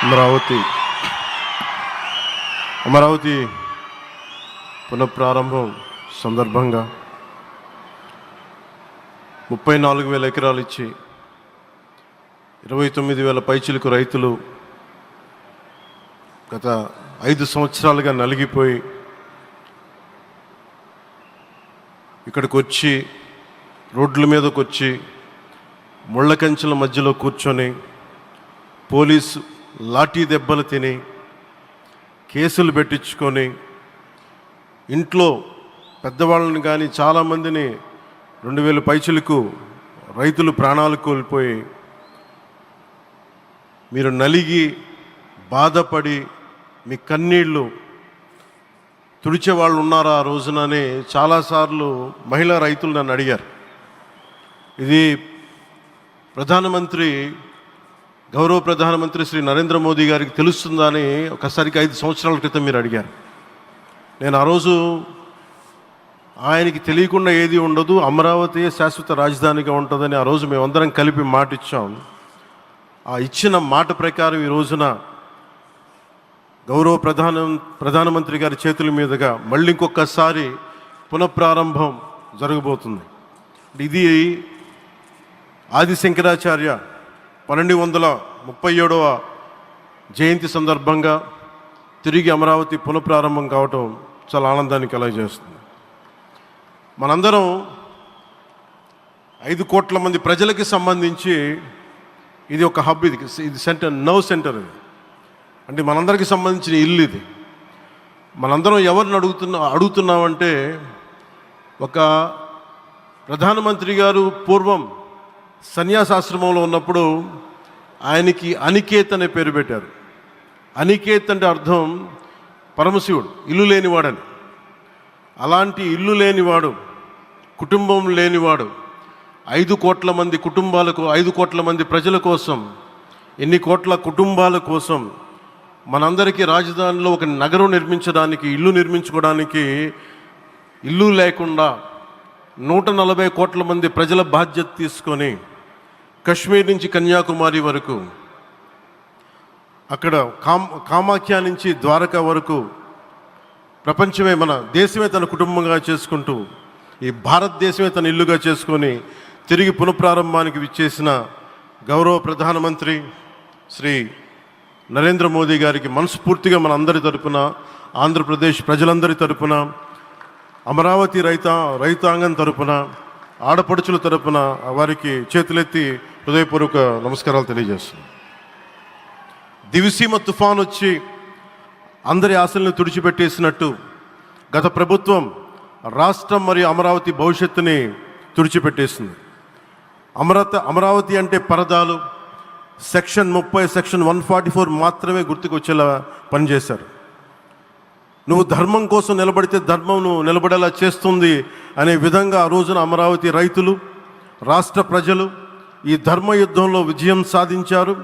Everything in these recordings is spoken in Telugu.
అమరావతి పునఃప్రారంభం సందర్భంగా 34,000 ఎకరాలు ఇచ్చి 29,000 పైచిలకు రైతులు గత 5 సంవత్సరాలుగా నలిగిపోయి ఇక్కడికి వచ్చి రోడ్ల మీదకి వచ్చి ముళ్ళ కంచెల మధ్యలో కూర్చొని పోలీసు లాఠీ దెబ్బలు తిని కేసులు పెట్టించుకొని ఇంట్లో పెద్దవాళ్ళని కానీ చాలామందిని 2,000 పైచులకు రైతులు ప్రాణాలు కోల్పోయి మీరు నలిగి బాధపడి మీ కన్నీళ్ళు తుడిచే వాళ్ళు ఉన్నారా ఆ రోజునని చాలాసార్లు మహిళా రైతులు నన్ను అడిగారు. ఇది గౌరవ ప్రధానమంత్రి శ్రీ నరేంద్ర మోదీ గారికి తెలుస్తుందా అని ఒకసారికి 5 సంవత్సరాల క్రితం మీరు అడిగారు. నేను ఆ రోజు ఆయనకి తెలియకుండా ఏది ఉండదు, అమరావతి శాశ్వత రాజధానిగా ఉంటుందని ఆ రోజు మేమందరం కలిపి మాట ఇచ్చాం. ఆ ఇచ్చిన మాట ప్రకారం ఈ రోజున గౌరవ ప్రధానమంత్రి గారి చేతుల మీదుగా మళ్ళీ ఇంకొకసారి పునఃప్రారంభం జరగబోతుంది. ఇది ఆది శంకరాచార్య 1237వ జయంతి సందర్భంగా తిరిగి అమరావతి పునఃప్రారంభం కావటం చాలా ఆనందాన్ని కలగజేస్తుంది. మనందరం 5 కోట్ల మంది ప్రజలకి సంబంధించి ఇది ఒక హబ్, ఇది సెంటర్, నవ్ సెంటర్. ఇది అంటే మనందరికీ సంబంధించిన ఇల్లు. ఇది మనందరం ఎవరిని అడుగుతున్నామంటే, ఒక ప్రధానమంత్రి గారు పూర్వం సన్యాసాశ్రమంలో ఉన్నప్పుడు ఆయనకి అనికేత్ అనే పేరు పెట్టారు. అనికేత్ అంటే అర్థం పరమశివుడు, ఇల్లు లేనివాడని. అలాంటి ఇల్లు లేనివాడు, కుటుంబం లేనివాడు 5 కోట్ల మంది కుటుంబాలకు, 5 కోట్ల మంది ప్రజల కోసం, ఎన్ని కోట్ల కుటుంబాల కోసం మనందరికీ రాజధానిలో ఒక నగరం నిర్మించడానికి, ఇల్లు నిర్మించుకోవడానికి ఇల్లు లేకుండా 140 కోట్ల మంది ప్రజల బాధ్యత తీసుకొని కశ్మీర్ నుంచి కన్యాకుమారి వరకు, అక్కడ కామాఖ్య నుంచి ద్వారకా వరకు ప్రపంచమే, మన దేశమే తన కుటుంబంగా చేసుకుంటూ ఈ భారతదేశమే తన ఇల్లుగా చేసుకొని తిరిగి పునఃప్రారంభానికి విచ్చేసిన గౌరవ ప్రధానమంత్రి శ్రీ నరేంద్ర మోదీ గారికి మనస్ఫూర్తిగా మన అందరి తరపున, ఆంధ్రప్రదేశ్ ప్రజలందరి తరపున, అమరావతి రైతాంగం తరపున, ఆడపడుచుల తరపున వారికి చేతులెత్తి హృదయపూర్వక నమస్కారాలు తెలియజేస్తున్నాను. దివిసీమ తుఫాన్ వచ్చి అందరి ఆశలను తుడిచిపెట్టేసినట్టు గత ప్రభుత్వం రాష్ట్రం మరియు అమరావతి భవిష్యత్తుని తుడిచిపెట్టేసింది. అమరావతి అంటే పరదాలు, సెక్షన్ 30, సెక్షన్ 144 మాత్రమే గుర్తుకొచ్చేలా పనిచేశారు. నువ్వు ధర్మం కోసం నిలబడితే ధర్మం నువ్వు నిలబడేలా చేస్తుంది అనే విధంగా ఆ రోజున అమరావతి రైతులు, రాష్ట్ర ప్రజలు ఈ ధర్మ యుద్ధంలో విజయం సాధించారు.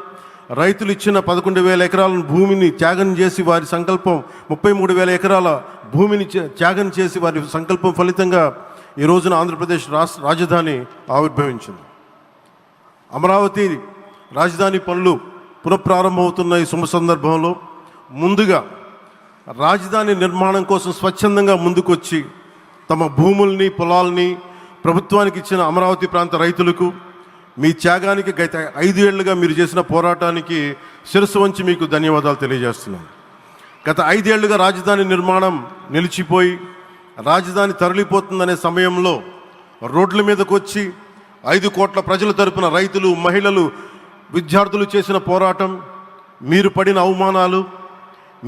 రైతులు ఇచ్చిన 11,000 ఎకరాల భూమిని త్యాగం చేసి, వారి సంకల్పం 33,000 ఎకరాల భూమిని త్యాగం చేసి వారి సంకల్పం ఫలితంగా ఈ రోజున ఆంధ్రప్రదేశ్ రాజధాని ఆవిర్భవించింది. అమరావతి రాజధాని పనులు పునఃప్రారంభమవుతున్న ఈ శుభ సందర్భంలో ముందుగా రాజధాని నిర్మాణం కోసం స్వచ్ఛందంగా ముందుకొచ్చి తమ భూముల్ని, పొలాల్ని ప్రభుత్వానికి ఇచ్చిన అమరావతి ప్రాంత రైతులకు, మీ త్యాగానికి, గత 5 ఏళ్లుగా మీరు చేసిన పోరాటానికి శిరస్సు వంచి మీకు ధన్యవాదాలు తెలియజేస్తున్నాను. గత 5 ఏళ్లుగా రాజధాని నిర్మాణం నిలిచిపోయి రాజధాని తరలిపోతుందనే సమయంలో రోడ్ల మీదకు వచ్చి 5 కోట్ల ప్రజల తరపున రైతులు, మహిళలు, విద్యార్థులు చేసిన పోరాటం, మీరు పడిన అవమానాలు,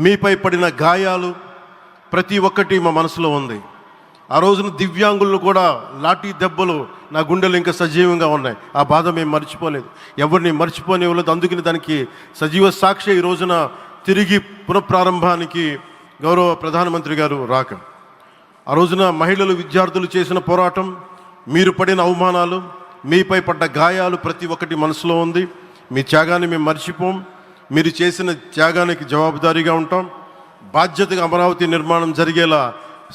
మీపై పడిన గాయాలు ప్రతి ఒక్కటి మా మనసులో ఉంది. ఆ రోజున దివ్యాంగులను కూడా లాఠీ దెబ్బలు నా గుండెలు ఇంకా సజీవంగా ఉన్నాయి. ఆ బాధ మేము మర్చిపోలేదు, ఎవరిని మర్చిపోనివ్వలేదు. అందుకని దానికి సజీవ సాక్షి ఈ రోజున తిరిగి పునఃప్రారంభానికి గౌరవ ప్రధానమంత్రి గారు రాక, ఆ రోజున మహిళలు, విద్యార్థులు చేసిన పోరాటం, మీరు పడిన అవమానాలు, మీపై పడ్డ గాయాలు ప్రతి ఒక్కటి మనసులో ఉంది. మీ త్యాగాన్ని మేము మర్చిపోం. మీరు చేసిన త్యాగానికి జవాబుదారీగా ఉంటాం. బాధ్యతగా అమరావతి నిర్మాణం జరిగేలా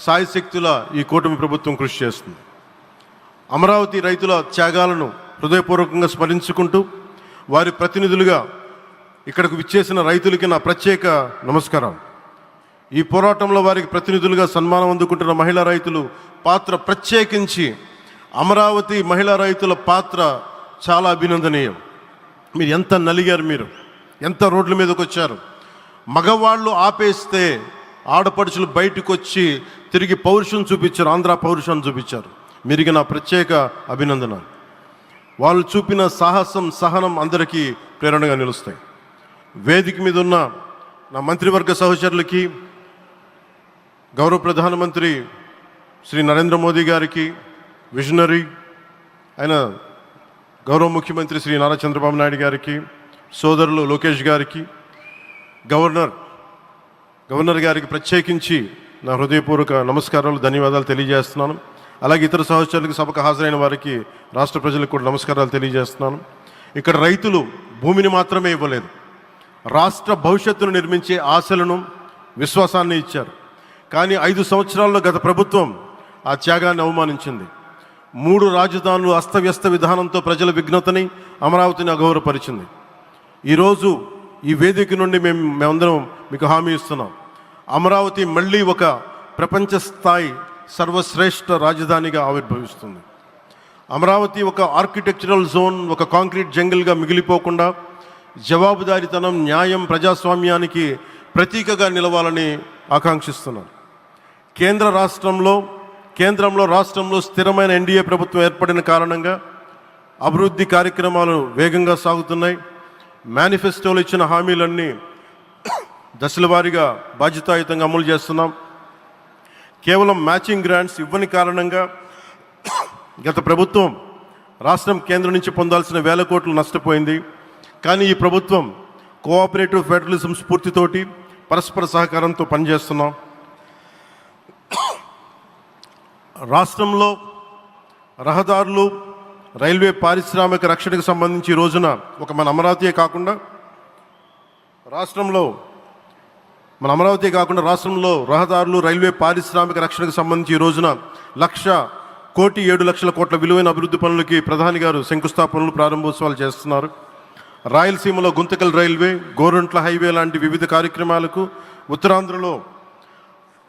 సాయశక్తుల ఈ కూటమి ప్రభుత్వం కృషి చేస్తుంది. అమరావతి రైతుల త్యాగాలను హృదయపూర్వకంగా స్మరించుకుంటూ వారి ప్రతినిధులుగా ఇక్కడకు విచ్చేసిన రైతులకి నా ప్రత్యేక నమస్కారం. ఈ పోరాటంలో వారికి ప్రతినిధులుగా సన్మానం అందుకుంటున్న మహిళా రైతులు పాత్ర, ప్రత్యేకించి అమరావతి మహిళా రైతుల పాత్ర చాలా అభినందనీయం. మీరు ఎంత నలిగారు, మీరు ఎంత రోడ్ల మీదకి వచ్చారు. మగవాళ్ళు ఆపేస్తే ఆడపడుచులు బయటకు వచ్చి తిరిగి పౌరుషం చూపించారు, ఆంధ్ర పౌరుషాన్ని చూపించారు. మీరికి నా ప్రత్యేక అభినందన. వాళ్ళు చూపిన సాహసం, సహనం అందరికీ ప్రేరణగా నిలుస్తాయి. వేదిక మీద ఉన్న నా మంత్రివర్గ సహచరులకి, గౌరవ ప్రధానమంత్రి శ్రీ నరేంద్ర మోదీ గారికి, విజనరీ అయిన గౌరవ ముఖ్యమంత్రి శ్రీ నారా చంద్రబాబు నాయుడు గారికి, సోదరులు లోకేష్ గారికి, గవర్నర్ గారికి ప్రత్యేకించి నా హృదయపూర్వక నమస్కారాలు, ధన్యవాదాలు తెలియజేస్తున్నాను. అలాగే ఇతర సహచరులకు, సభకు హాజరైన వారికి, రాష్ట్ర ప్రజలకు కూడా నమస్కారాలు తెలియజేస్తున్నాను. ఇక్కడ రైతులు భూమిని మాత్రమే ఇవ్వలేదు, రాష్ట్ర భవిష్యత్తును నిర్మించే ఆశలను, విశ్వాసాన్ని ఇచ్చారు. కానీ 5 సంవత్సరాల్లో గత ప్రభుత్వం ఆ త్యాగాన్ని అవమానించింది. 3 రాజధానులు, అస్తవ్యస్త విధానంతో ప్రజల విఘ్నతని, అమరావతిని అగౌరవపరిచింది. ఈరోజు ఈ వేదిక నుండి మేమందరం మీకు హామీ ఇస్తున్నాం, అమరావతి మళ్ళీ ఒక ప్రపంచ స్థాయి సర్వశ్రేష్ఠ రాజధానిగా ఆవిర్భవిస్తుంది. అమరావతి ఒక ఆర్కిటెక్చరల్ జోన్, ఒక కాంక్రీట్ జంగిల్గా మిగిలిపోకుండా జవాబుదారీతనం, న్యాయం, ప్రజాస్వామ్యానికి ప్రతీకగా నిలవాలని ఆకాంక్షిస్తున్నాను. కేంద్రంలో రాష్ట్రంలో స్థిరమైన ఎన్డీఏ ప్రభుత్వం ఏర్పడిన కారణంగా అభివృద్ధి కార్యక్రమాలు వేగంగా సాగుతున్నాయి. మేనిఫెస్టోలో ఇచ్చిన హామీలన్నీ దశల వారీగా బాధ్యతాయుతంగా అమలు చేస్తున్నాం. కేవలం మ్యాచింగ్ గ్రాంట్స్ ఇవ్వని కారణంగా గత ప్రభుత్వం రాష్ట్రం కేంద్రం నుంచి పొందాల్సిన 1000 కోట్లు నష్టపోయింది. కానీ ఈ ప్రభుత్వం కోఆపరేటివ్ ఫెడరలిజం స్ఫూర్తితోటి, పరస్పర సహకారంతో పనిచేస్తున్నాం. రాష్ట్రంలో రహదారులు, రైల్వే, పారిశ్రామిక రక్షణకు సంబంధించి ఈ రోజున మన అమరావతి కాకుండా రాష్ట్రంలో రహదారులు, రైల్వే, పారిశ్రామిక రక్షణకు సంబంధించి ఈ రోజున 1,07,00,000 కోట్ల విలువైన అభివృద్ధి పనులకి ప్రధాని గారు శంకుస్థాపనలు, ప్రారంభోత్సవాలు చేస్తున్నారు. రాయలసీమలో గుంతకల్ రైల్వే, గోరంట్ల హైవే లాంటి వివిధ కార్యక్రమాలకు, ఉత్తరాంధ్రలో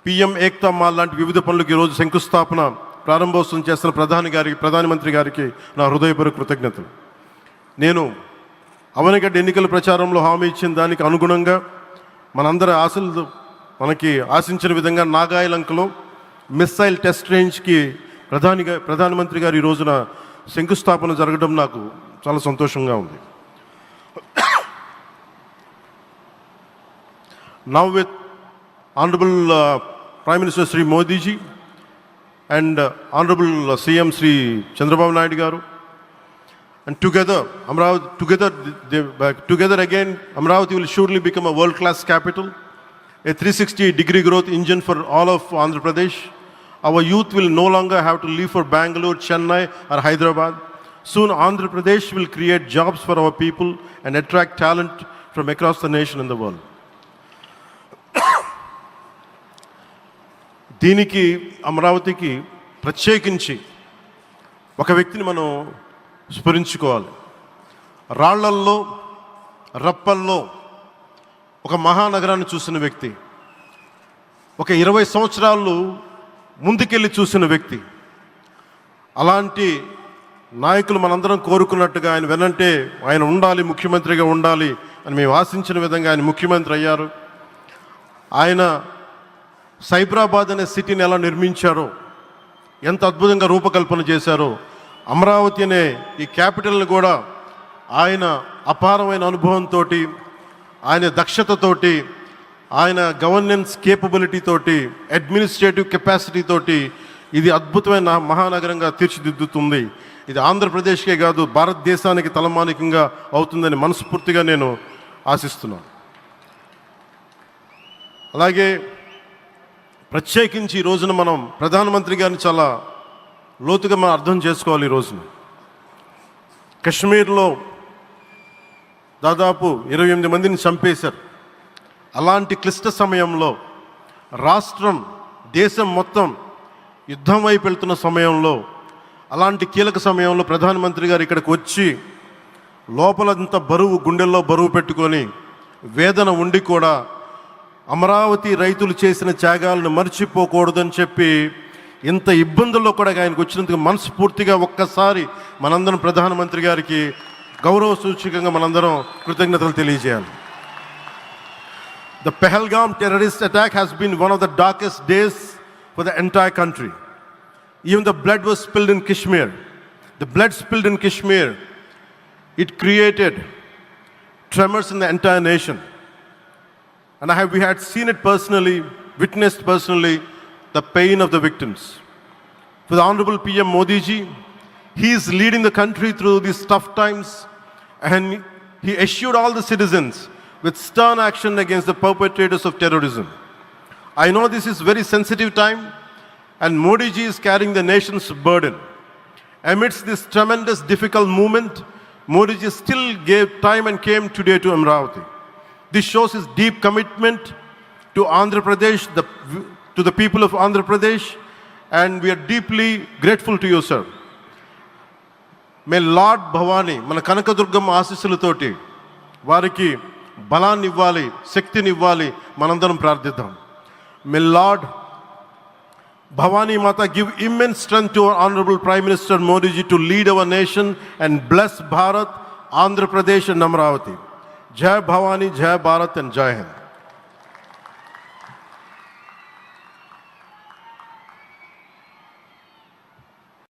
పిఎం ఏక్తా మాల్ లాంటి వివిధ పనులకు ఈరోజు శంకుస్థాపన, ప్రారంభోత్సవం చేస్తున్న ప్రధానమంత్రి గారికి నా హృదయపూర్వక కృతజ్ఞతలు. నేను అవనిగడ్డ ఎన్నికల ప్రచారంలో హామీ ఇచ్చిన దానికి అనుగుణంగా మనందరి ఆశలు మనకి ఆశించిన విధంగా నాగాయలంకలో మిస్సైల్ టెస్ట్ రేంజ్కి ప్రధానమంత్రి గారు ఈ రోజున శంకుస్థాపన జరగడం నాకు చాలా సంతోషంగా ఉంది. Now with Honorable Prime Minister Sri Modi ji and Honorable CM Sri Chandrababu Naidu garu, and together again Amravati will surely become a world-class capital, a 360-degree growth engine for all of Andhra Pradesh. Our youth will no longer have to leave for Bangalore, Chennai or Hyderabad. Soon Andhra Pradesh will create jobs for our people and attract talent from across the nation and the world. దీనికి, అమరావతికి ప్రత్యేకించి ఒక వ్యక్తిని మనం స్మరించుకోవాలి. రాళ్లల్లో, రప్పల్లో ఒక మహానగరాన్ని చూసిన వ్యక్తి, ఒక 20 సంవత్సరాలు ముందుకెళ్ళి చూసిన వ్యక్తి. అలాంటి నాయకులు మనందరం కోరుకున్నట్టుగా ఆయన వెనంటే ఆయన ఉండాలి, ముఖ్యమంత్రిగా ఉండాలి అని మేము ఆశించిన విధంగా ఆయన ముఖ్యమంత్రి అయ్యారు. ఆయన సైబరాబాద్ అనే సిటీని ఎలా నిర్మించారో, ఎంత అద్భుతంగా రూపకల్పన చేశారో, అమరావతి అనే ఈ క్యాపిటల్ని కూడా ఆయన అపారమైన అనుభవంతో, ఆయన దక్షతతోటి, ఆయన గవర్నెన్స్ కేపబిలిటీ తోటి, అడ్మినిస్ట్రేటివ్ కెపాసిటీ తోటి ఇది అద్భుతమైన మహానగరంగా తీర్చిదిద్దుతుంది. ఇది ఆంధ్రప్రదేశ్కే కాదు, భారతదేశానికి తలమానికంగా అవుతుందని మనస్ఫూర్తిగా నేను ఆశిస్తున్నాను. అలాగే ప్రత్యేకించి ఈ రోజున మనం ప్రధానమంత్రి గారిని చాలా లోతుగా మనం అర్థం చేసుకోవాలి. ఈ రోజున కశ్మీర్లో దాదాపు 28 మందిని చంపేశారు. అలాంటి క్లిష్ట సమయంలో రాష్ట్రం, దేశం మొత్తం యుద్ధం వైపు వెళ్తున్న సమయంలో, అలాంటి కీలక సమయంలో ప్రధానమంత్రి గారు ఇక్కడికి వచ్చి లోపలంతా బరువు, గుండెల్లో బరువు పెట్టుకొని వేదన ఉండి కూడా అమరావతి రైతులు చేసిన త్యాగాలను మర్చిపోకూడదని చెప్పి ఇంత ఇబ్బందుల్లో కూడా ఆయనకు వచ్చినందుకు మనస్ఫూర్తిగా ఒక్కసారి మనందరం ప్రధానమంత్రి గారికి గౌరవ సూచకంగా మనందరం కృతజ్ఞతలు తెలియజేయాలి. The Pahalgam terrorist attack has been one of the darkest days for the entire country. Even the blood was spilled in Kashmir. The blood spilled in Kashmir, it created tremors in the entire nation. And we had seen it personally, witnessed personally, the pain of the victims. For the Honorable PM Modi ji, he is leading the country through these tough times, and he assured all the citizens with stern action against the perpetrators of terrorism. I know this is very sensitive time, and Modi ji is carrying the nation's burden. Amidst this tremendous difficult movement, Modi ji still gave time and came today to Amravati. This shows his deep commitment to Andhra Pradesh, to the people of Andhra Pradesh, and we are deeply grateful to you, sir. May Lord Bhavani, మన కనకదుర్గమ్మ ఆశీస్సులతోటి వారికి బలాన్ని ఇవ్వాలి, శక్తిని ఇవ్వాలి, మనందరం ప్రార్థిద్దాం. May Lord Bhavani Mata give immense strength to our Honorable Prime Minister Modi ji to lead our nation and bless Bharat, Andhra Pradesh and Amravati. Jai Bhavani, Jai Bharat and Jai Hind.